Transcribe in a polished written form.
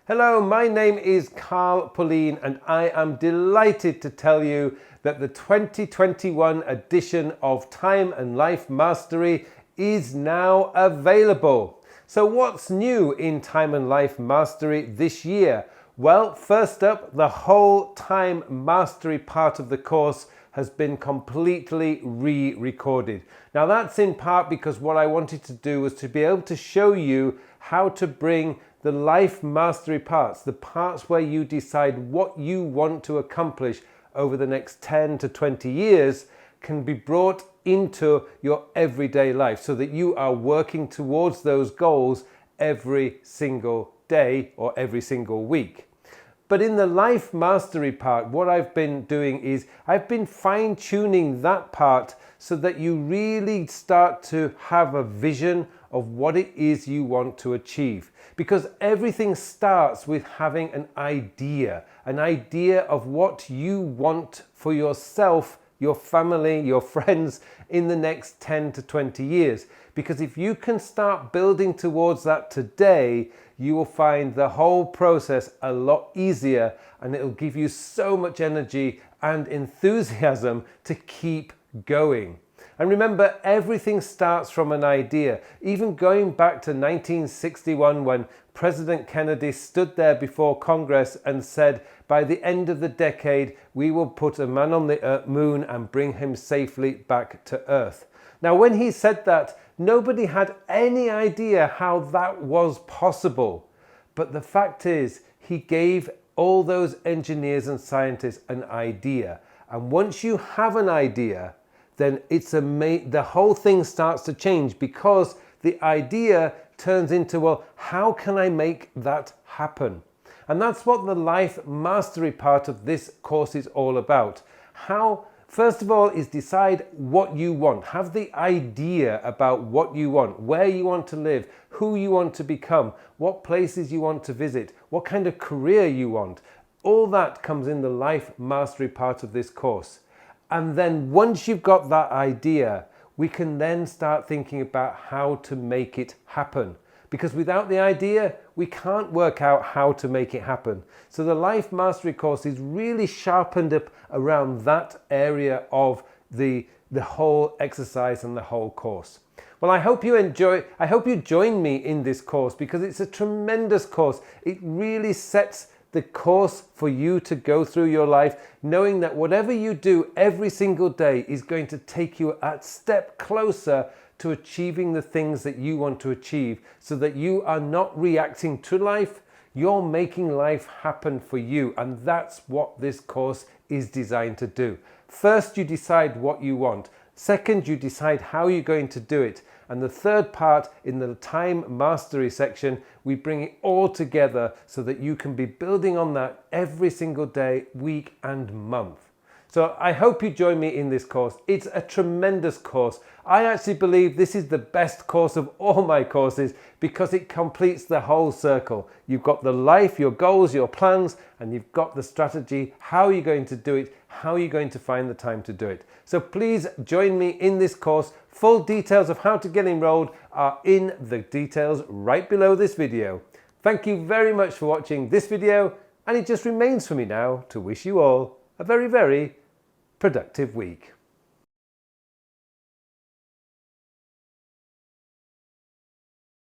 Hello, my name is Carl Pullein and I am delighted to tell you that the 2021 edition of Time and Life Mastery is now available. So what's new in Time and Life Mastery this year? Well, first up, the whole Time Mastery part of the course has been completely re-recorded. Now that's in part because what I wanted to do was to be able to show you how to bring the life mastery parts, the parts where you decide what you want to accomplish over the next 10 to 20 years, can be brought into your everyday life so that you are working towards those goals every single day or every single week. But in the life mastery part, what I've been doing is I've been fine-tuning that part so that you really start to have a vision of what it is you want to achieve. Because everything starts with having an idea of what you want for yourself, your family, your friends in the next 10 to 20 years. Because if you can start building towards that today, you will find the whole process a lot easier and it'll give you so much energy and enthusiasm to keep going. And remember, everything starts from an idea. Even going back to 1961 when President Kennedy stood there before Congress and said, by the end of the decade, we will put a man on the moon and bring him safely back to Earth. Now, when he said that, nobody had any idea how that was possible. But the fact is, he gave all those engineers and scientists an idea. And once you have an idea, then the whole thing starts to change because the idea turns into, well, how can I make that happen? And that's what the life mastery part of this course is all about. How, first of all, is decide what you want. Have the idea about what you want, where you want to live, who you want to become, what places you want to visit, what kind of career you want. All that comes in the life mastery part of this course. And then once you've got that idea, we can then start thinking about how to make it happen. Because without the idea, we can't work out how to make it happen. So the Life Mastery course is really sharpened up around that area of the whole exercise and the whole course. Well, I hope you join me in this course because it's a tremendous course. It really sets the course for you to go through your life, knowing that whatever you do every single day is going to take you a step closer to achieving the things that you want to achieve, so that you are not reacting to life, you're making life happen for you. And that's what this course is designed to do. First, you decide what you want. Second, you decide how you're going to do it. And the third part, in the time mastery section, we bring it all together so that you can be building on that every single day, week and month. So I hope you join me in this course. It's a tremendous course. I actually believe this is the best course of all my courses because it completes the whole circle. You've got the life, your goals, your plans, and you've got the strategy, how you're going to do it, how you're going to find the time to do it. So please join me in this course. Full details of how to get enrolled are in the details right below this video. Thank you very much for watching this video, and it just remains for me now to wish you all a very, very productive week.